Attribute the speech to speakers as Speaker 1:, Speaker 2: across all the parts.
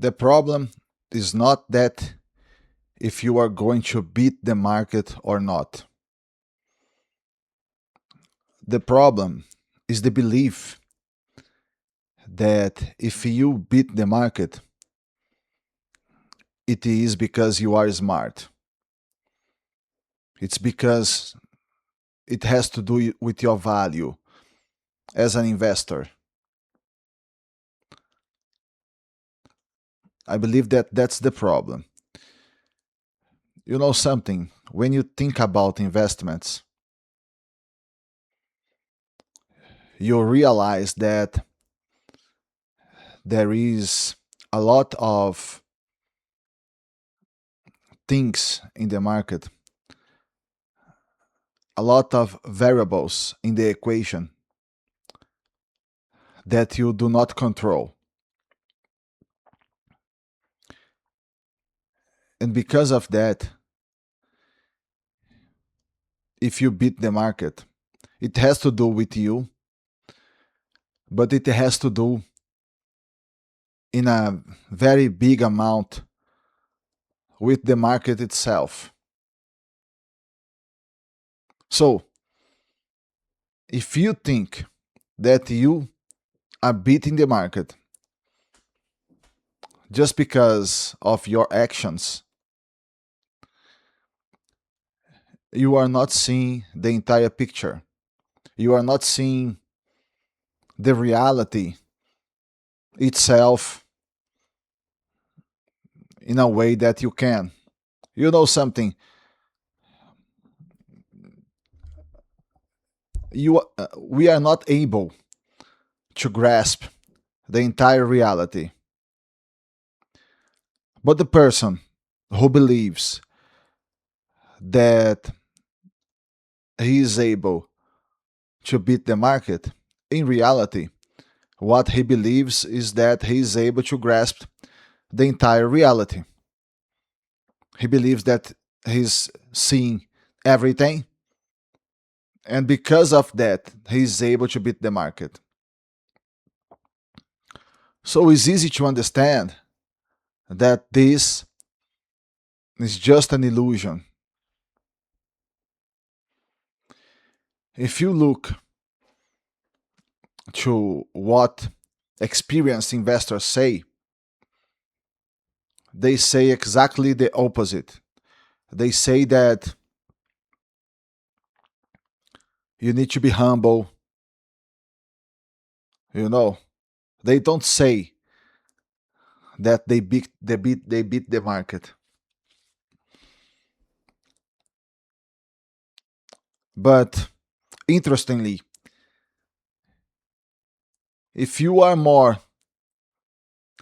Speaker 1: The problem is not that if you are going to beat the market or not. The problem is the belief that if you beat the market, it is because you are smart. It's because it has to do with your value as an investor. I believe that that's the problem. You know something, when you think about investments, you realize that there is a lot of things in the market, a lot of variables in the equation that you do not control. And because of that, if you beat the market, it has to do with you, but it has to do in a very big amount with the market itself. So, if you think that you are beating the market just because of your actions, you are not seeing the entire picture. You are not seeing the reality itself in a way that you can. You know something? We are not able to grasp the entire reality. But the person who believes that he is able to beat the market, in reality, what he believes is that he is able to grasp the entire reality. He believes that he's seeing everything, and because of that, he's able to beat the market. So it's easy to understand that this is just an illusion. If you look to what experienced investors say, they say exactly the opposite. They say that you need to be humble. You know, they don't say that they beat the market. But interestingly, if you are more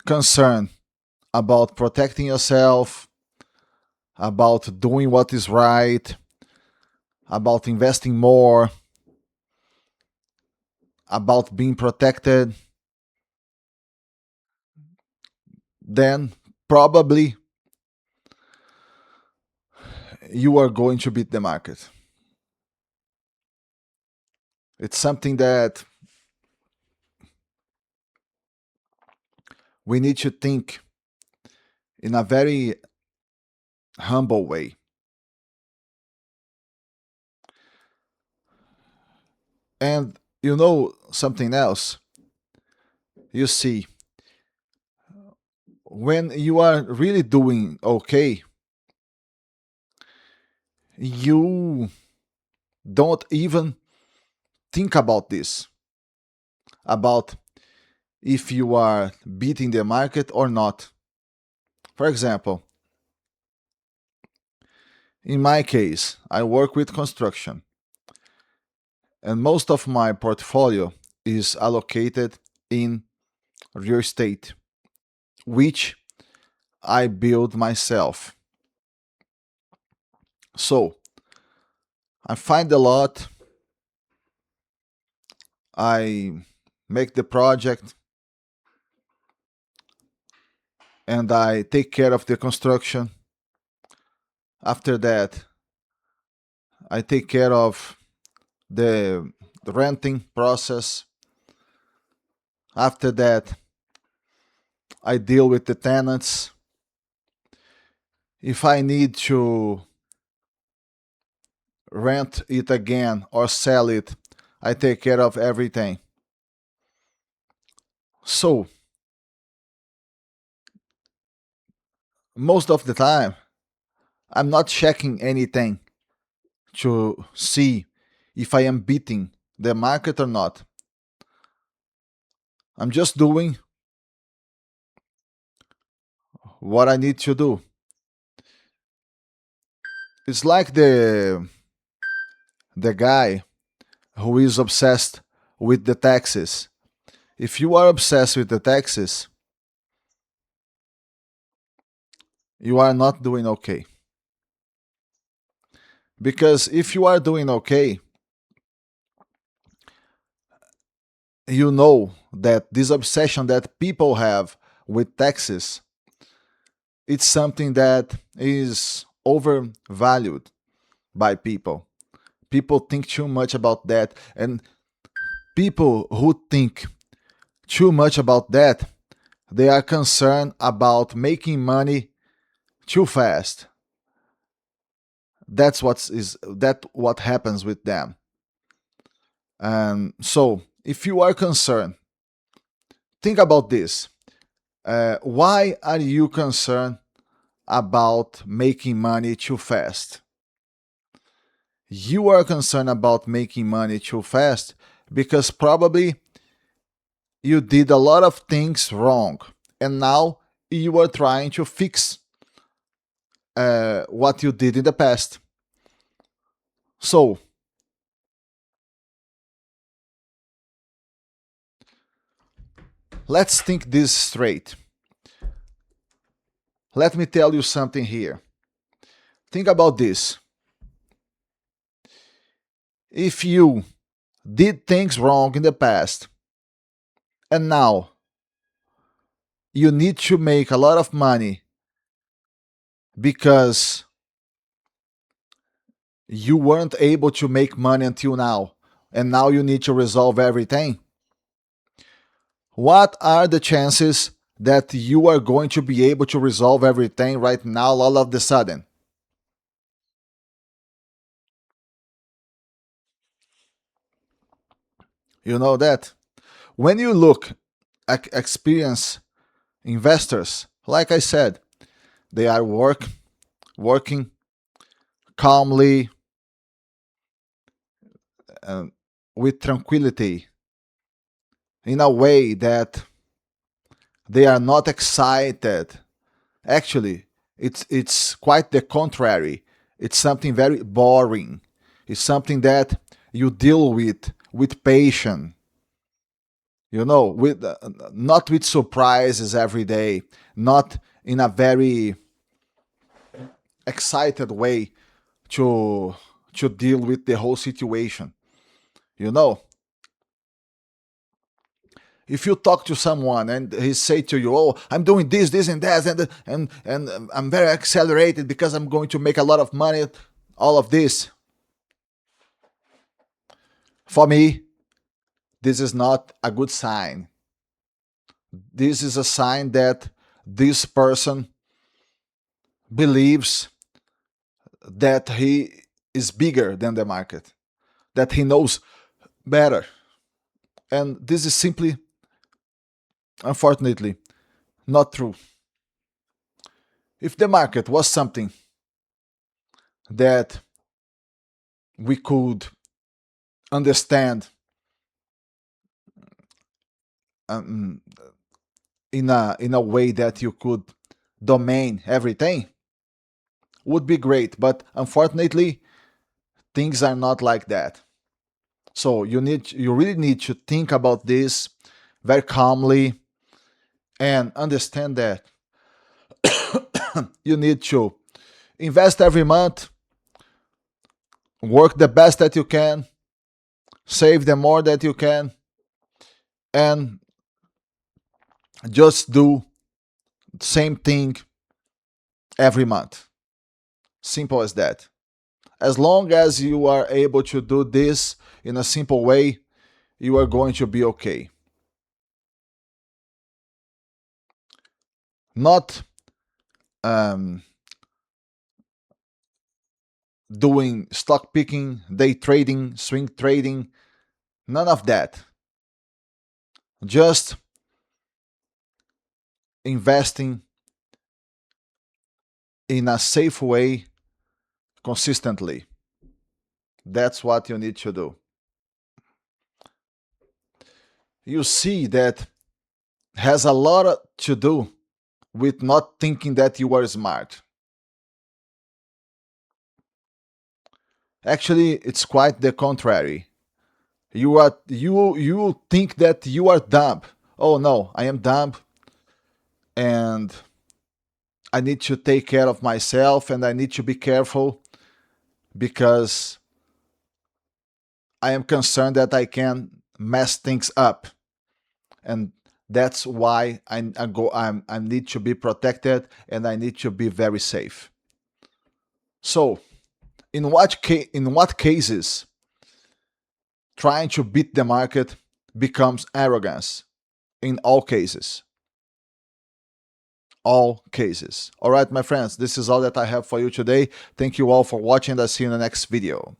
Speaker 1: concerned about protecting yourself, about doing what is right, about investing more, about being protected, then probably you are going to beat the market. It's something that we need to think in a very humble way. And you know something else? You see, when you are really doing okay, you don't even think about this, about if you are beating the market or not. For example, in my case, I work with construction, and most of my portfolio is allocated in real estate, which I build myself. So I find a lot, I make the project, and I take care of the construction. After that, I take care of the renting process. After that, I deal with the tenants. If I need to rent it again or sell it, I take care of everything. So, most of the time, I'm not checking anything to see if I am beating the market or not. I'm just doing what I need to do. It's like the guy who is obsessed with the taxes. If you are obsessed with the taxes, you are not doing okay. Because if you are doing okay, you know that this obsession that people have with taxes, it's something that is overvalued by people. People think too much about that, and people who think too much about that, they are concerned about making money too fast. What happens with them. And so, if you are concerned, think about this. Why are you concerned about making money too fast? You are concerned about making money too fast because probably you did a lot of things wrong, and now you are trying to fix what you did in the past. So, let's think this straight. Let me tell you something here. Think about this. If you did things wrong in the past, and now you need to make a lot of money because you weren't able to make money until now, and now you need to resolve everything, what are the chances that you are going to be able to resolve everything right now all of the sudden? You know that? When you look at experienced investors, like I said, they are working calmly, uh, with tranquility, in a way that they are not excited. Actually, it's quite the contrary. It's something very boring. It's something that you deal with patience. With not with surprises every day, not in a very excited way to to deal with the whole situation. You know, if you talk to someone and he say to you, "Oh, I'm doing this and that, and I'm very accelerated because I'm going to make a lot of money," all of this, for me, this is not a good sign. This is a sign that this person believes that he is bigger than the market, that he knows better. And this is simply, unfortunately, not true. If the market was something that we could understand, um, in a way that you could domain everything, would be great. But unfortunately, things are not like that. So you really need to think about this very calmly and understand that you need to invest every month, work the best that you can, save the more that you can, and just do the same thing every month. Simple as that. As long as you are able to do this in a simple way, you are going to be okay. not um, doing stock picking, day trading, swing trading, none of that. Just investing in a safe way consistently. That's what you need to do. You see that has a lot to do with not thinking that you are smart. Actually, it's quite the contrary. You think that you are dumb. Oh no, I am dumb and I need to take care of myself and I need to be careful because I am concerned that I can mess things up. And that's why I need to be protected and I need to be very safe. So, in what cases trying to beat the market becomes arrogance? In all cases. All cases. All right, my friends, this is all that I have for you today. Thank you all for watching. I'll see you in the next video.